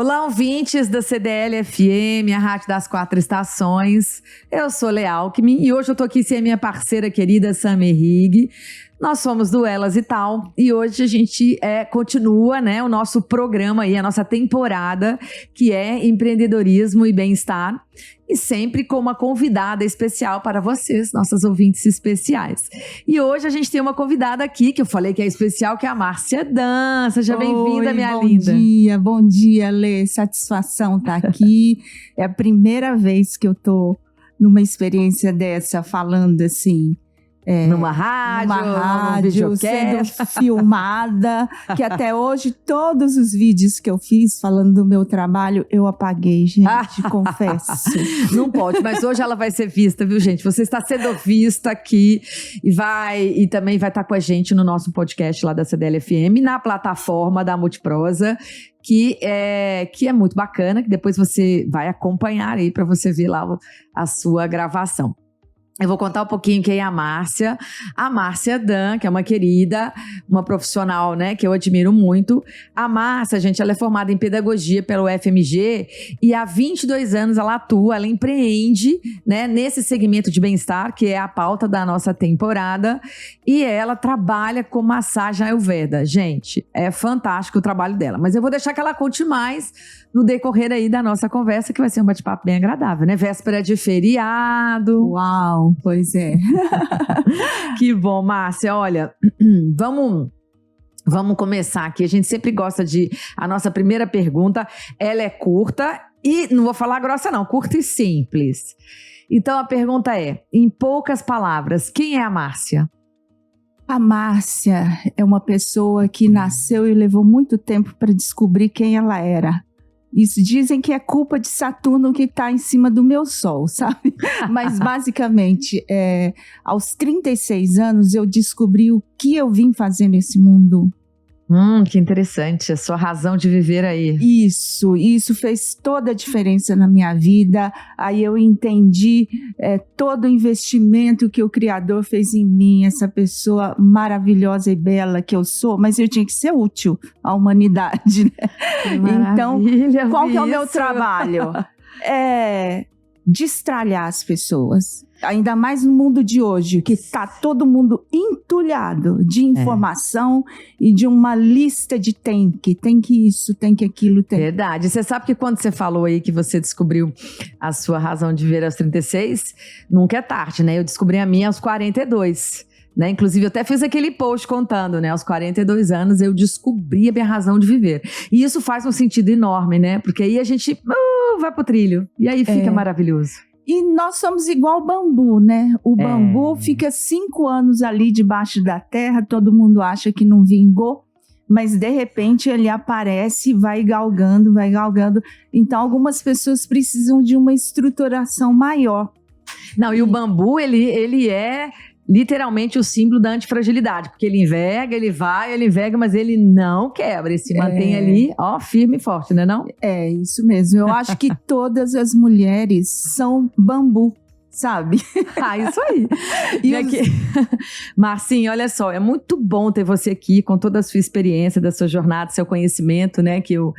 Olá, ouvintes da CDL-FM, a Rádio das 4 Estações. Eu sou Lê Alckmin e hoje eu tô aqui sem a minha parceira querida Sammy Rigg. Nós somos do Elas e Tal e hoje a gente continua, né, o nosso programa aí, a nossa temporada, que é empreendedorismo e bem-estar, e sempre com uma convidada especial para vocês, nossas ouvintes especiais. E hoje a gente tem uma convidada aqui, que eu falei que é especial, que é a Márcia Dan. Seja bem-vinda, minha linda. Bom dia, Lê. Satisfação estar aqui. É a primeira vez que eu tô numa experiência dessa, falando assim... Numa rádio, sendo filmada, que até hoje todos os vídeos que eu fiz falando do meu trabalho, eu apaguei, gente, confesso. Não pode, mas hoje ela vai ser vista, viu, gente? Você está sendo vista aqui e também vai estar com a gente no nosso podcast lá da CDL-FM, na plataforma da Multiprosa, que é muito bacana, que depois você vai acompanhar aí para você ver lá a sua gravação. Eu vou contar um pouquinho quem é a Márcia. A Márcia Dan, que é uma querida, uma profissional, né, que eu admiro muito. A Márcia, gente, ela é formada em pedagogia pelo UFMG e há 22 anos ela atua, ela empreende, né, nesse segmento de bem-estar, que é a pauta da nossa temporada, e ela trabalha com massagem Ayurveda. Gente, é fantástico o trabalho dela, mas eu vou deixar que ela conte mais no decorrer aí da nossa conversa, que vai ser um bate-papo bem agradável, né? Véspera de feriado. Uau, pois é. Que bom, Márcia. Olha, vamos começar aqui. A gente sempre gosta de... A nossa primeira pergunta, ela é curta e não vou falar grossa não, curta e simples. Então a pergunta é, em poucas palavras, quem é a Márcia? A Márcia é uma pessoa que nasceu e levou muito tempo para descobrir quem ela era. Isso dizem que é culpa de Saturno que está em cima do meu sol, sabe? Mas basicamente, aos 36 anos eu descobri o que eu vim fazer nesse mundo. Que interessante, a sua razão de viver aí. Isso fez toda a diferença na minha vida. Aí eu entendi todo o investimento que o Criador fez em mim, essa pessoa maravilhosa e bela que eu sou, mas eu tinha que ser útil à humanidade, né? Então, qual que é o meu trabalho? Destralhar as pessoas. Ainda mais no mundo de hoje, que está todo mundo entulhado de informação e de uma lista de tem que isso, tem que aquilo, tem. Verdade. Você sabe que quando você falou aí que você descobriu a sua razão de viver aos 36, nunca é tarde, né? Eu descobri a minha aos 42. Né? Inclusive, eu até fiz aquele post contando, né? Aos 42 anos, eu descobri a minha razão de viver. E isso faz um sentido enorme, né? Porque aí a gente vai pro trilho. E aí fica maravilhoso. E nós somos igual o bambu, né? O bambu fica 5 anos ali debaixo da terra, todo mundo acha que não vingou, mas de repente ele aparece, vai galgando. Então, algumas pessoas precisam de uma estruturação maior. Não, e o bambu, ele é... literalmente o símbolo da antifragilidade, porque ele enverga, ele enverga, mas ele não quebra, ele se mantém ali, firme e forte, né não? É, isso mesmo. Eu acho que todas as mulheres são bambu, sabe? Isso aí. Marcinha, olha só, é muito bom ter você aqui com toda a sua experiência, da sua jornada, seu conhecimento, né, que eu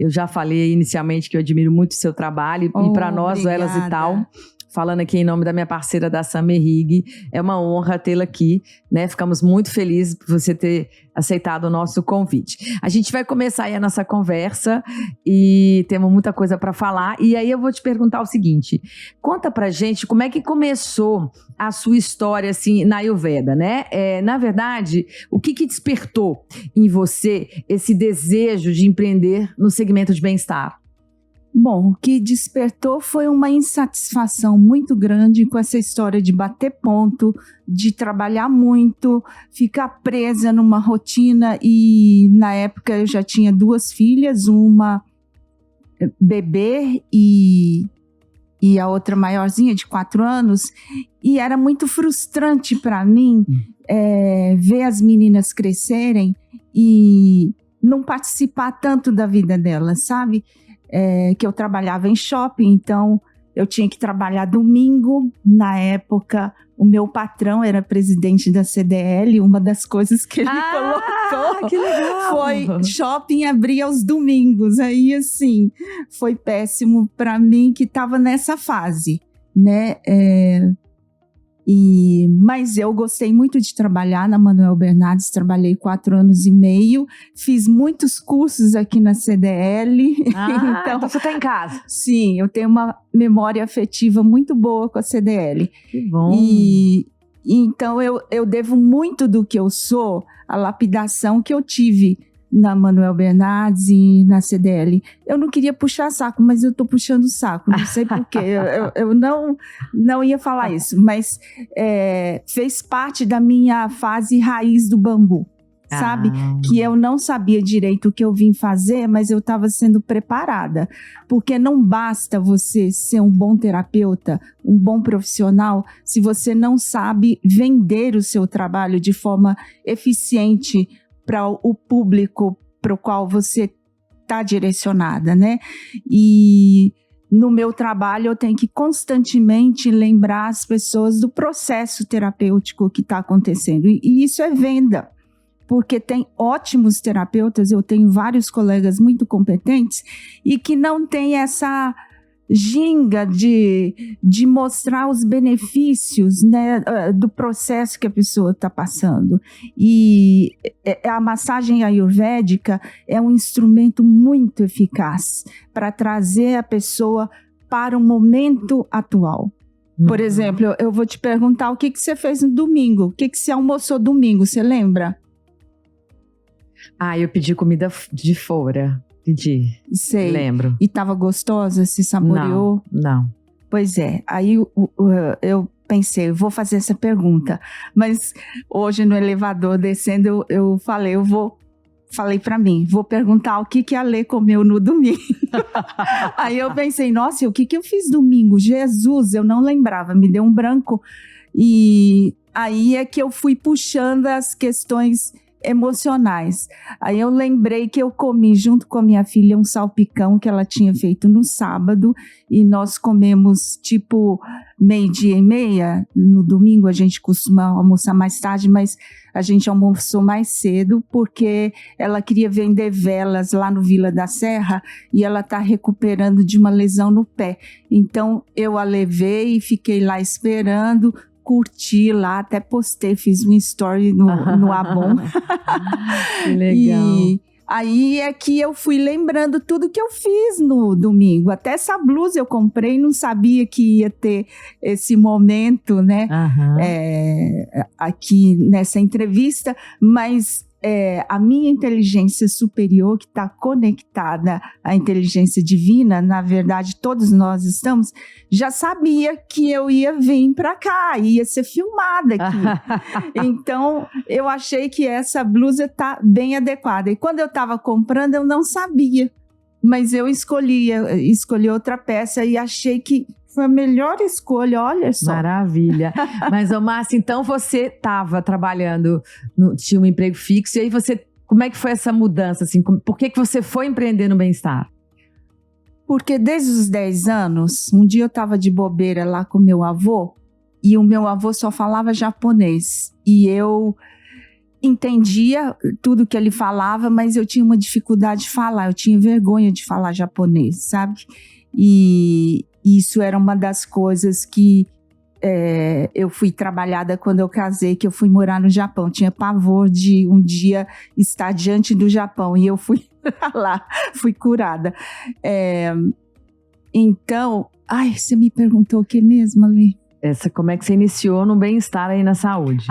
já falei inicialmente que eu admiro muito o seu trabalho, e para nós, o Elas e Tal... Falando aqui em nome da minha parceira da Sammy Rigg, é uma honra tê-la aqui, né? Ficamos muito felizes por você ter aceitado o nosso convite. A gente vai começar aí a nossa conversa e temos muita coisa para falar. E aí eu vou te perguntar o seguinte, conta pra gente como é que começou a sua história assim na Ayurveda, né? Na verdade, o que despertou em você esse desejo de empreender no segmento de bem-estar? Bom, o que despertou foi uma insatisfação muito grande com essa história de bater ponto, de trabalhar muito, ficar presa numa rotina. E na época eu já tinha 2 filhas, uma bebê e a outra maiorzinha de 4 anos. E era muito frustrante para mim ver as meninas crescerem e não participar tanto da vida delas, sabe? Que eu trabalhava em shopping, então eu tinha que trabalhar domingo. Na época, o meu patrão era presidente da CDL. Uma das coisas que ele colocou que legal. foi shopping abrir aos domingos. Aí, assim, foi péssimo para mim que estava nessa fase, né? Mas eu gostei muito de trabalhar na Manuel Bernardes, trabalhei 4 anos e meio, fiz muitos cursos aqui na CDL. Então você está em casa. Sim, eu tenho uma memória afetiva muito boa com a CDL. Que bom. Então eu devo muito do que eu sou à lapidação que eu tive na Manuel Bernardes e na CDL. Eu não queria puxar saco, mas eu tô puxando saco, não sei porquê. eu não ia falar isso, mas fez parte da minha fase raiz do bambu, sabe? Que eu não sabia direito o que eu vim fazer, mas eu estava sendo preparada. Porque não basta você ser um bom terapeuta, um bom profissional, se você não sabe vender o seu trabalho de forma eficiente para o público para o qual você está direcionada, né? E no meu trabalho eu tenho que constantemente lembrar as pessoas do processo terapêutico que está acontecendo. E isso é venda, porque tem ótimos terapeutas, eu tenho vários colegas muito competentes e que não têm essa ginga de mostrar os benefícios, né, do processo que a pessoa está passando. E a massagem ayurvédica é um instrumento muito eficaz para trazer a pessoa para o momento atual. Por exemplo, eu vou te perguntar o que você fez no domingo, o que você almoçou domingo, você lembra? Eu pedi comida de fora. Pedi. Sei. Lembro. E estava gostosa? Se saboreou? Não. Pois é. Aí eu pensei, vou fazer essa pergunta. Mas hoje no elevador descendo, eu falei para mim, vou perguntar o que a Lê comeu no domingo. Aí eu pensei, nossa, o que eu fiz domingo? Jesus, eu não lembrava, me deu um branco. E aí é que eu fui puxando as questões emocionais. Aí eu lembrei que eu comi junto com a minha filha um salpicão que ela tinha feito no sábado e nós comemos tipo 12:30. No domingo a gente costuma almoçar mais tarde, mas a gente almoçou mais cedo porque ela queria vender velas lá no Vila da Serra e ela está recuperando de uma lesão no pé. Então eu a levei e fiquei lá esperando, curti lá, até postei, fiz um story no Avon. Que legal. E aí é que eu fui lembrando tudo que eu fiz no domingo. Até essa blusa eu comprei, não sabia que ia ter esse momento, né? Aqui nessa entrevista, mas a minha inteligência superior, que está conectada à inteligência divina, na verdade todos nós estamos, já sabia que eu ia vir para cá, ia ser filmada aqui. Então eu achei que essa blusa está bem adequada. E quando eu estava comprando eu não sabia, mas eu escolhi outra peça e achei que foi a melhor escolha, olha só. Maravilha. Mas, Márcia, então você estava trabalhando, tinha um emprego fixo, e aí como é que foi essa mudança? Assim, por que você foi empreender no bem-estar? Porque desde os 10 anos, um dia eu estava de bobeira lá com meu avô, e o meu avô só falava japonês. E eu entendia tudo que ele falava, mas eu tinha uma dificuldade de falar, eu tinha vergonha de falar japonês, sabe? E isso era uma das coisas que eu fui trabalhada quando eu casei, que eu fui morar no Japão. Tinha pavor de um dia estar diante do Japão e eu fui lá, fui curada. Então, você me perguntou o que mesmo, Ali? Como é que você iniciou no bem-estar aí na saúde?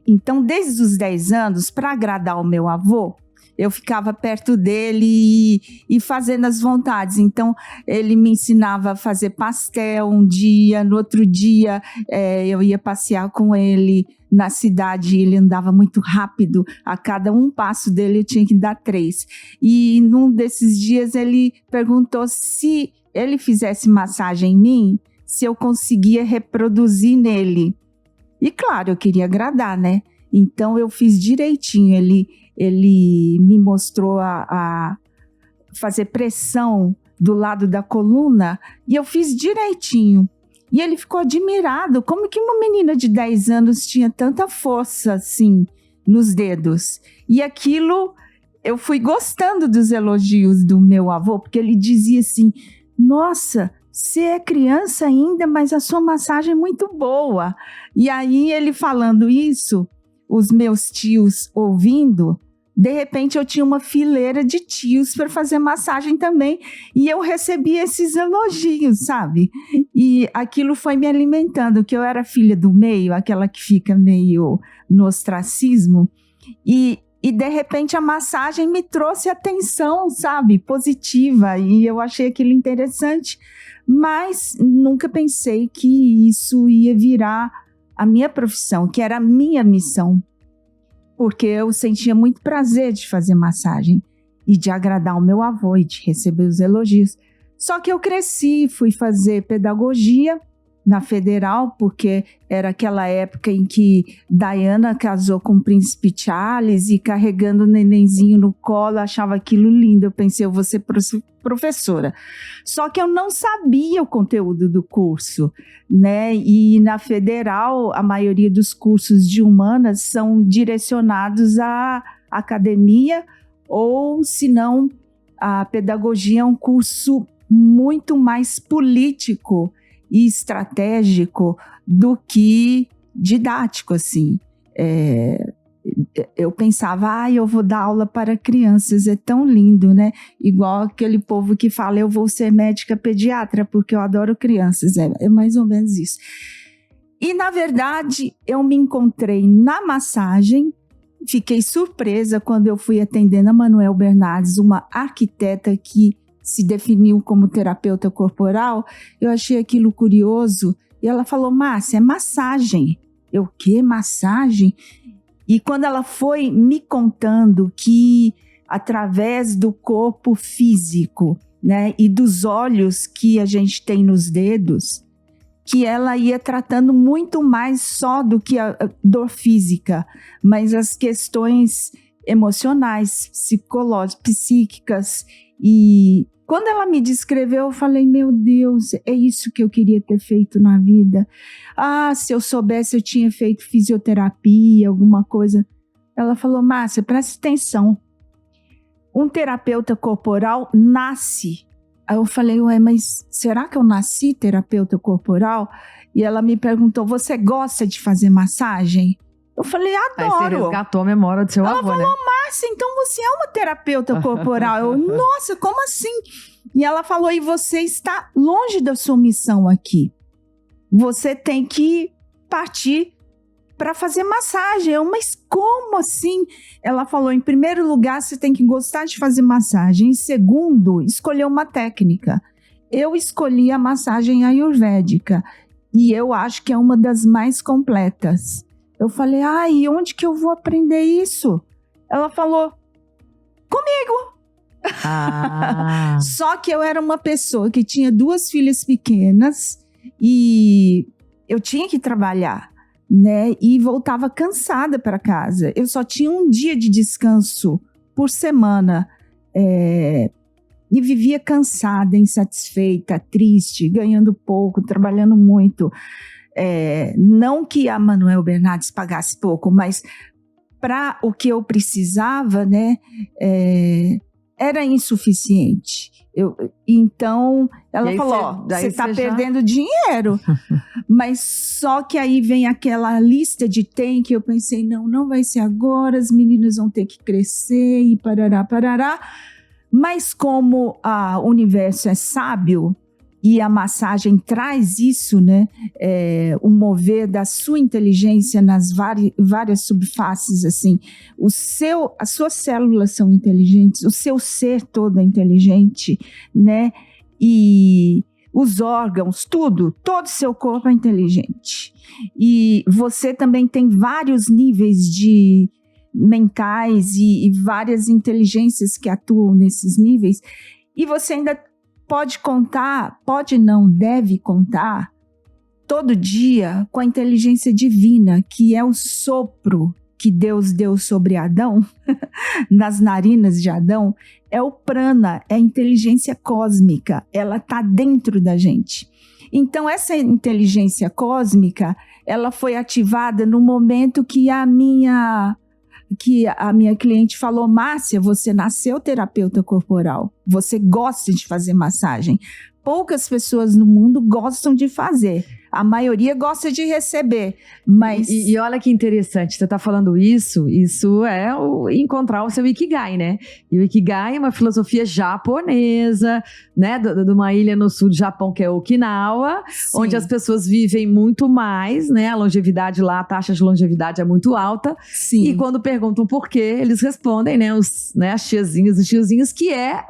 Então, desde os 10 anos, para agradar o meu avô, eu ficava perto dele e fazendo as vontades. Então, ele me ensinava a fazer pastel um dia, no outro dia eu ia passear com ele na cidade, ele andava muito rápido, a cada um passo dele eu tinha que dar 3. E num desses dias ele perguntou se ele fizesse massagem em mim, se eu conseguia reproduzir nele. E claro, eu queria agradar, né? Então eu fiz direitinho, ele me mostrou a fazer pressão do lado da coluna, e eu fiz direitinho. E ele ficou admirado, como que uma menina de 10 anos tinha tanta força, assim, nos dedos. E aquilo, eu fui gostando dos elogios do meu avô, porque ele dizia assim, nossa, você é criança ainda, mas a sua massagem é muito boa. E aí, ele falando isso, os meus tios ouvindo, de repente eu tinha uma fileira de tios para fazer massagem também, e eu recebi esses elogios, sabe? E aquilo foi me alimentando, que eu era filha do meio, aquela que fica meio no ostracismo, e de repente a massagem me trouxe atenção, sabe? Positiva, e eu achei aquilo interessante, mas nunca pensei que isso ia virar a minha profissão, que era a minha missão. Porque eu sentia muito prazer de fazer massagem e de agradar o meu avô e de receber os elogios. Só que eu cresci, fui fazer pedagogia na Federal, porque era aquela época em que Diana casou com o príncipe Charles e carregando o nenenzinho no colo, achava aquilo lindo. Eu pensei, eu vou ser professora. Só que eu não sabia o conteúdo do curso, né? E na Federal, a maioria dos cursos de humanas são direcionados à academia, ou, se não, a pedagogia é um curso muito mais político e estratégico do que didático, assim. Eu pensava, eu vou dar aula para crianças, é tão lindo, né? Igual aquele povo que fala, eu vou ser médica pediatra, porque eu adoro crianças, é mais ou menos isso. E, na verdade, eu me encontrei na massagem, fiquei surpresa quando eu fui atender a Manuel Bernardes, uma arquiteta que se definiu como terapeuta corporal. Eu achei aquilo curioso, e ela falou, Márcia, é massagem. Eu, o quê? Massagem? E quando ela foi me contando que através do corpo físico, né, e dos olhos que a gente tem nos dedos, que ela ia tratando muito mais só do que a dor física, mas as questões emocionais, psicológicas, psíquicas. E quando ela me descreveu, eu falei, meu Deus, é isso que eu queria ter feito na vida. Se eu soubesse, eu tinha feito fisioterapia, alguma coisa. Ela falou, Márcia, presta atenção. Um terapeuta corporal nasce. Aí eu falei, mas será que eu nasci terapeuta corporal? E ela me perguntou, você gosta de fazer massagem? Eu falei, adoro. Aí você resgatou a memória do seu avô, né? Ela falou, Márcia, então você é uma terapeuta corporal. Eu, nossa, como assim? E ela falou, e você está longe da sua missão aqui. Você tem que partir para fazer massagem. Eu, mas como assim? Ela falou, em primeiro lugar, você tem que gostar de fazer massagem. Em segundo, escolher uma técnica. Eu escolhi a massagem ayurvédica e eu acho que é uma das mais completas. Eu falei, e onde que eu vou aprender isso? Ela falou, comigo. Só que eu era uma pessoa que tinha 2 filhas pequenas e eu tinha que trabalhar, né? E voltava cansada para casa. Eu só tinha um dia de descanso por semana. E vivia cansada, insatisfeita, triste, ganhando pouco, trabalhando muito. Não que a Manuel Bernardes pagasse pouco, mas para o que eu precisava, né, era insuficiente. Então, ela falou, você está perdendo dinheiro. Mas só que aí vem aquela lista de tem que eu pensei, não vai ser agora, as meninas vão ter que crescer e parará. Mas como o universo é sábio, e a massagem traz isso, né? O mover da sua inteligência nas várias subfaces, assim. As suas células são inteligentes, o seu ser todo é inteligente, né? E os órgãos, todo o seu corpo é inteligente. E você também tem vários níveis de mentais e várias inteligências que atuam nesses níveis. E você ainda pode contar, deve contar todo dia com a inteligência divina, que é o sopro que Deus deu sobre Adão, nas narinas de Adão, é o prana, é a inteligência cósmica. Ela está dentro da gente. Então, essa inteligência cósmica, ela foi ativada no momento que a minha cliente falou: Márcia, você nasceu terapeuta corporal, você gosta de fazer massagem. Poucas pessoas no mundo gostam de fazer. A maioria gosta de receber, mas... E olha que interessante, você está falando isso é encontrar o seu Ikigai, né? E o Ikigai é uma filosofia japonesa, né? De uma ilha no sul do Japão, que é Okinawa, sim, onde as pessoas vivem muito mais, né? A longevidade lá, a taxa de longevidade é muito alta. Sim. E quando perguntam por quê, eles respondem, né? As tiazinhas e tiozinhos, que é...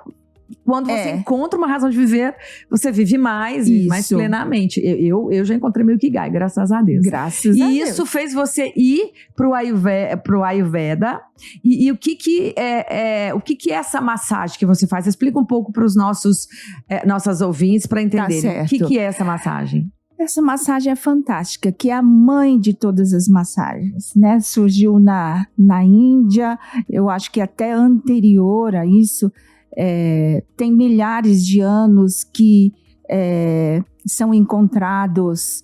Quando você encontra uma razão de viver, você vive mais e mais plenamente. Eu já encontrei meu Ikigai, graças a Deus. Graças a Deus. E isso fez você ir pro Ayurveda. E o que é essa massagem que você faz? Explica um pouco para os nossas ouvintes para entenderem. O que é essa massagem? Essa massagem é fantástica, que é a mãe de todas as massagens, né? Surgiu na Índia, eu acho que até anterior a isso. Tem milhares de anos que são encontrados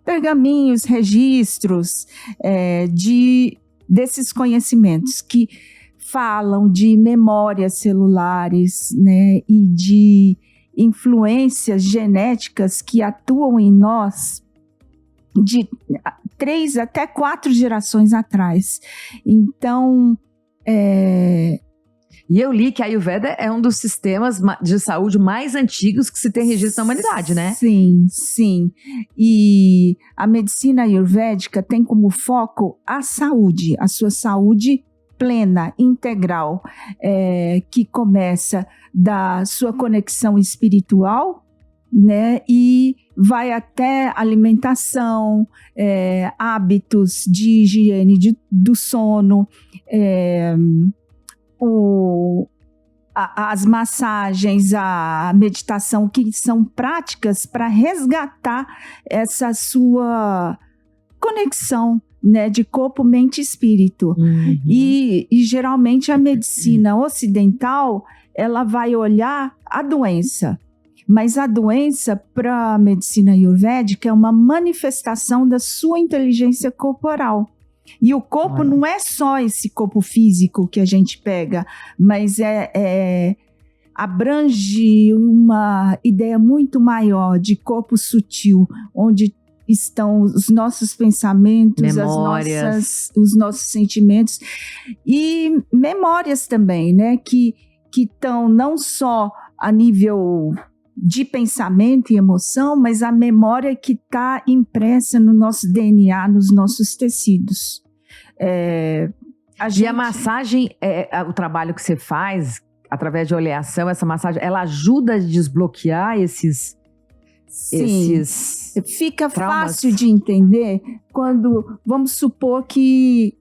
pergaminhos, registros desses conhecimentos que falam de memórias celulares, né, e de influências genéticas que atuam em nós de 3 até 4 gerações atrás. Então, E eu li que a Ayurveda é um dos sistemas de saúde mais antigos que se tem registro na humanidade, né? Sim, sim. E a medicina ayurvédica tem como foco a saúde, a sua saúde plena, integral, que começa da sua conexão espiritual, né? E vai até alimentação, hábitos de higiene do sono, as massagens, a meditação, que são práticas para resgatar essa sua conexão, né, de corpo, mente e espírito. Uhum. E geralmente a medicina ocidental, ela vai olhar a doença. Mas a doença, para a medicina ayurvédica, é uma manifestação da sua inteligência corporal. E o corpo não é só esse corpo físico que a gente pega, mas abrange uma ideia muito maior de corpo sutil, onde estão os nossos pensamentos, os nossos sentimentos e memórias também, né? Que estão não só a nível de pensamento e emoção, mas a memória que está impressa no nosso DNA, nos nossos tecidos. E a massagem, o trabalho que você faz através de oleação, essa massagem, ela ajuda a desbloquear esses fica traumas? Fácil de entender quando, vamos supor que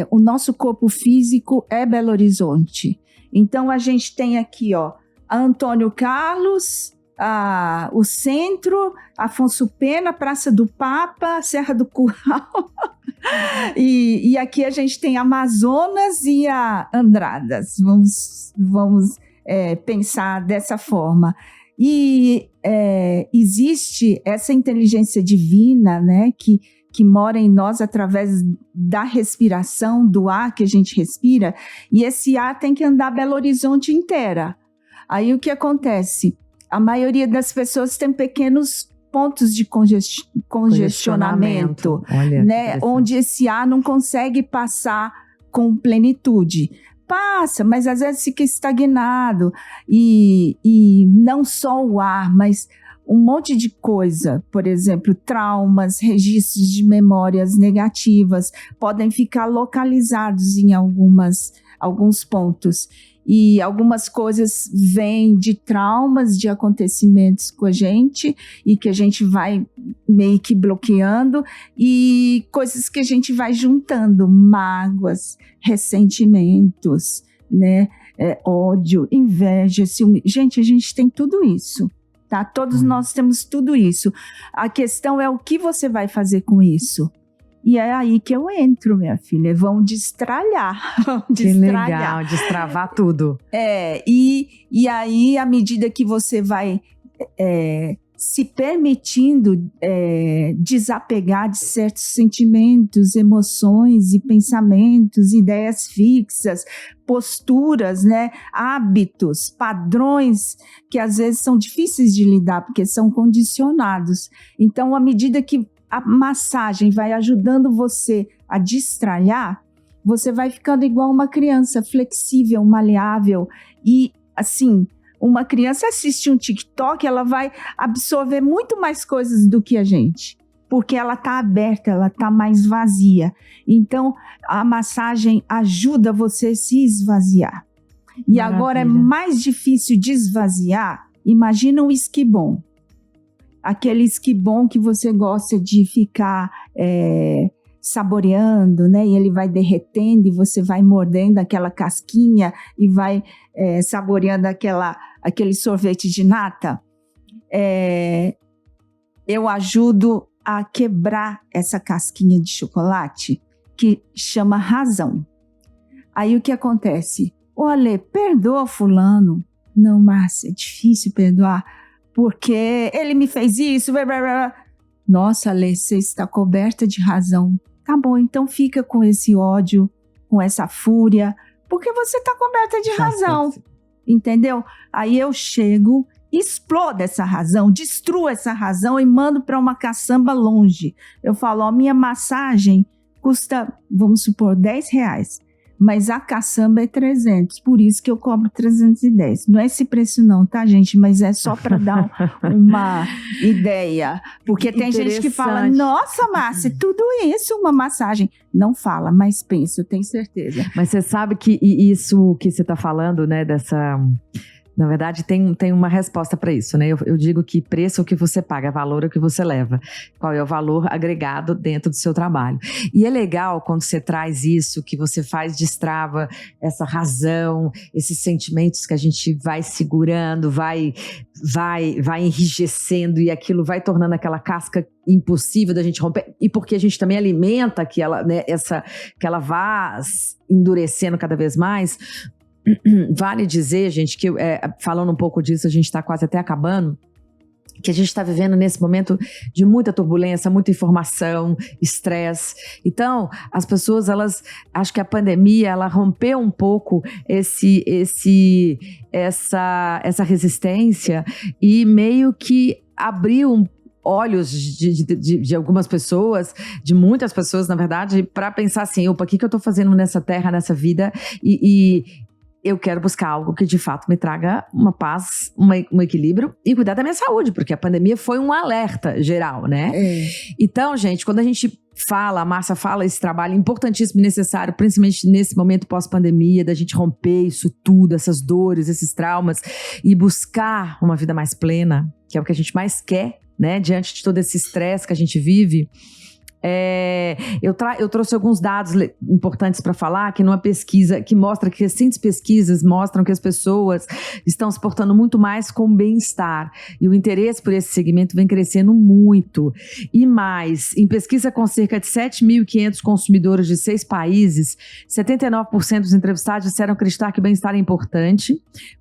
o nosso corpo físico é Belo Horizonte. Então a gente tem aqui, ó, Antônio Carlos, o centro, Afonso Pena, Praça do Papa, Serra do Curral. E aqui a gente tem Amazonas e a Andradas. Vamos pensar dessa forma. E existe essa inteligência divina, né, que mora em nós através da respiração, do ar que a gente respira, e esse ar tem que andar Belo Horizonte inteira. Aí o que acontece? A maioria das pessoas tem pequenos pontos de congestionamento, olha, né, onde esse ar não consegue passar com plenitude. Passa, mas às vezes fica estagnado, e não só o ar, mas um monte de coisa, por exemplo, traumas, registros de memórias negativas, podem ficar localizados em alguns pontos. E algumas coisas vêm de traumas, de acontecimentos com a gente, e que a gente vai meio que bloqueando, e coisas que a gente vai juntando, mágoas, ressentimentos, né? Ódio, inveja, ciúme. Gente, a gente tem tudo isso, tá? Todos nós temos tudo isso. A questão é o que você vai fazer com isso. E é aí que eu entro, minha filha. Vão destralhar. Que legal, destravar tudo. E aí, à medida que você vai se permitindo desapegar de certos sentimentos, emoções e pensamentos, ideias fixas, posturas, né, hábitos, padrões que às vezes são difíceis de lidar porque são condicionados. Então, à medida que a massagem vai ajudando você a destralhar, você vai ficando igual uma criança, flexível, maleável e assim. Uma criança assiste um TikTok, ela vai absorver muito mais coisas do que a gente, porque ela está aberta, ela está mais vazia. Então, a massagem ajuda você a se esvaziar. E Maravilha. Agora é mais difícil de esvaziar. Imagina um esquibom. Aquele esquibom que você gosta de ficar saboreando, né? E ele vai derretendo e você vai mordendo aquela casquinha e vai saboreando aquele sorvete de nata. Eu ajudo a quebrar essa casquinha de chocolate que chama razão. Aí o que acontece? Olha, perdoa fulano. Não, Márcia, é difícil perdoar porque ele me fez isso. Blá, blá, blá. Nossa, Alê, você está coberta de razão. Tá bom, então fica com esse ódio, com essa fúria, porque você está coberta de razão, entendeu? Aí eu chego, explodo essa razão, destruo essa razão e mando para uma caçamba longe. Eu falo, minha massagem custa, vamos supor, R$10, mas a caçamba é 300, por isso que eu cobro 310. Não é esse preço não, tá, gente? Mas é só para dar uma ideia. Porque tem gente que fala, nossa, Márcia, tudo isso, uma massagem. Não fala, mas pensa, eu tenho certeza. Mas você sabe que isso que você está falando, né, dessa... Na verdade, tem uma resposta para isso, né? Eu digo que preço é o que você paga, valor é o que você leva. Qual é o valor agregado dentro do seu trabalho? E é legal quando você traz isso, que você destrava essa razão, esses sentimentos que a gente vai segurando, vai enrijecendo e aquilo vai tornando aquela casca impossível da gente romper. E porque a gente também alimenta que ela, né, que ela vá endurecendo cada vez mais. Vale dizer, gente, que falando um pouco disso, a gente está quase até acabando, que a gente está vivendo nesse momento de muita turbulência, muita informação, estresse. Então, as pessoas, acho que a pandemia, ela rompeu um pouco essa resistência e meio que abriu olhos de algumas pessoas, de muitas pessoas, na verdade, para pensar assim, opa, o que eu estou fazendo nessa terra, nessa vida, e eu quero buscar algo que de fato me traga uma paz, um equilíbrio e cuidar da minha saúde, porque a pandemia foi um alerta geral, né? Então, gente, quando a gente a Márcia fala esse trabalho importantíssimo e necessário, principalmente nesse momento pós-pandemia, da gente romper isso tudo, essas dores, esses traumas e buscar uma vida mais plena, que é o que a gente mais quer, né? Diante de todo esse estresse que a gente vive. Eu trouxe alguns dados importantes para falar, que numa pesquisa que mostra que recentes pesquisas mostram que as pessoas estão se portando muito mais com bem-estar e o interesse por esse segmento vem crescendo muito. E mais, em pesquisa com cerca de 7.500 consumidores de 6 países, 79% dos entrevistados disseram acreditar que o bem-estar é importante,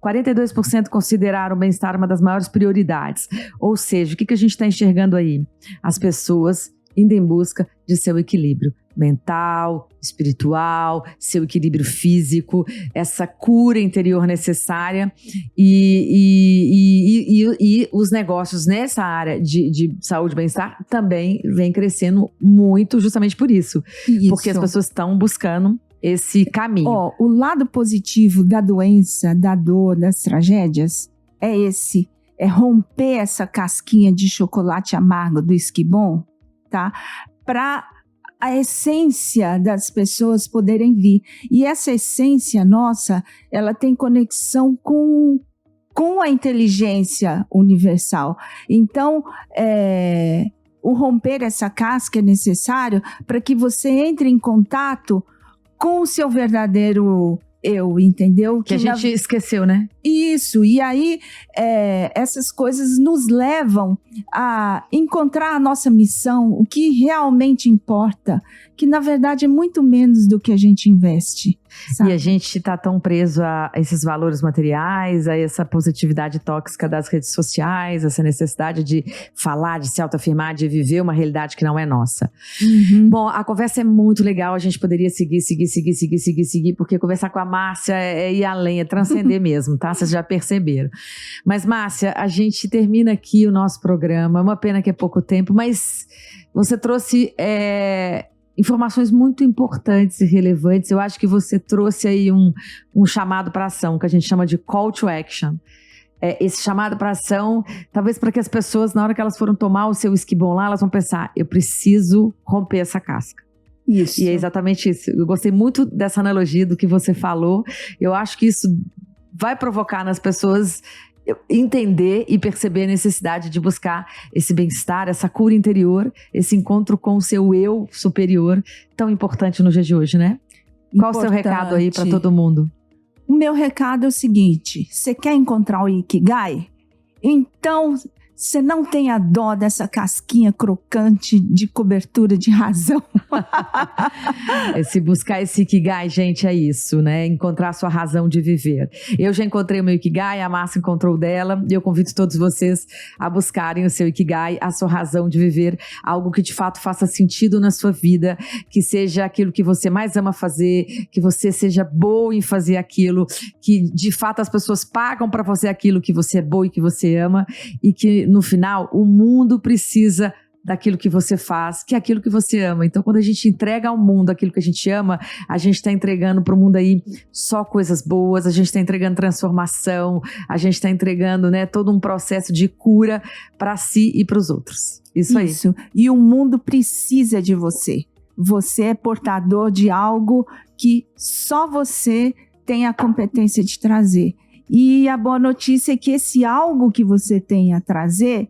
42% consideraram o bem-estar uma das maiores prioridades. Ou seja, o que a gente está enxergando aí? As pessoas indo em busca de seu equilíbrio mental, espiritual, seu equilíbrio físico, essa cura interior necessária e os negócios nessa área de saúde e bem-estar também vem crescendo muito justamente por isso. Porque as pessoas estão buscando esse caminho. O lado positivo da doença, da dor, das tragédias é esse, é romper essa casquinha de chocolate amargo do esquibom, tá? Para a essência das pessoas poderem vir. E essa essência nossa, ela tem conexão com a inteligência universal. Então, o romper essa casca é necessário para que você entre em contato com o seu verdadeiro eu, entendeu? Que a gente esqueceu, né? Isso, e aí essas coisas nos levam a encontrar a nossa missão, o que realmente importa, que na verdade é muito menos do que a gente investe, sabe? E a gente está tão preso a esses valores materiais, a essa positividade tóxica das redes sociais, essa necessidade de falar, de se autoafirmar, de viver uma realidade que não é nossa. Uhum. Bom, a conversa é muito legal, a gente poderia seguir, porque conversar com a Márcia é ir além, é transcender mesmo, tá? Vocês já perceberam. Mas, Márcia, a gente termina aqui o nosso programa, uma pena que é pouco tempo, mas você trouxe informações muito importantes e relevantes. Eu acho que você trouxe aí um chamado para ação, que a gente chama de call to action. Esse chamado para ação, talvez para que as pessoas, na hora que elas foram tomar o seu whisky bom lá, elas vão pensar, eu preciso romper essa casca. Isso. E é exatamente isso. Eu gostei muito dessa analogia do que você falou. Eu acho que isso vai provocar nas pessoas entender e perceber a necessidade de buscar esse bem-estar, essa cura interior, esse encontro com o seu eu superior, tão importante no dia de hoje, né? Qual o seu recado aí para todo mundo? O meu recado é o seguinte: você quer encontrar o Ikigai? Então, você não tenha dó dessa casquinha crocante de cobertura de razão. Se buscar esse Ikigai, gente, é isso, né? Encontrar a sua razão de viver. Eu já encontrei o meu Ikigai, a Márcia encontrou o dela, e eu convido todos vocês a buscarem o seu Ikigai, a sua razão de viver, algo que de fato faça sentido na sua vida, que seja aquilo que você mais ama fazer, que você seja boa em fazer aquilo, que de fato as pessoas pagam para fazer aquilo que você é boa e que você ama, e que no final o mundo precisa daquilo que você faz, que é aquilo que você ama. Então, quando a gente entrega ao mundo aquilo que a gente ama, a gente está entregando para o mundo aí só coisas boas, a gente está entregando transformação, a gente está entregando, né, todo um processo de cura para si e para os outros. Isso aí. E o mundo precisa de você. Você é portador de algo que só você tem a competência de trazer. E a boa notícia é que esse algo que você tem a trazer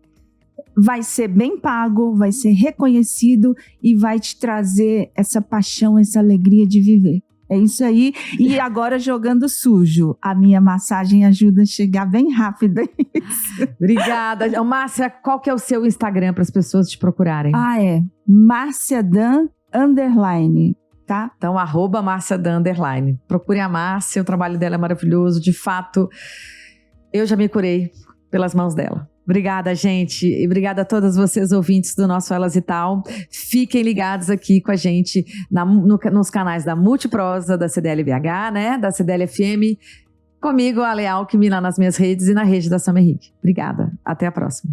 vai ser bem pago, vai ser reconhecido e vai te trazer essa paixão, essa alegria de viver. É isso aí. E agora jogando sujo. A minha massagem ajuda a chegar bem rápido. Obrigada. Márcia, qual que é o seu Instagram para as pessoas te procurarem? MárciaDan_. Tá? Então, @MárciaDan_. Procure a Márcia, o trabalho dela é maravilhoso. De fato, eu já me curei pelas mãos dela. Obrigada, gente. E obrigada a todas vocês, ouvintes do nosso Elas e Tal. Fiquem ligados aqui com a gente nos canais da Multiprosa, da CDL-BH, né? Da CDL-FM. Comigo, a Ale Alckmin, lá nas minhas redes e na rede da Summer Rick. Obrigada. Até a próxima.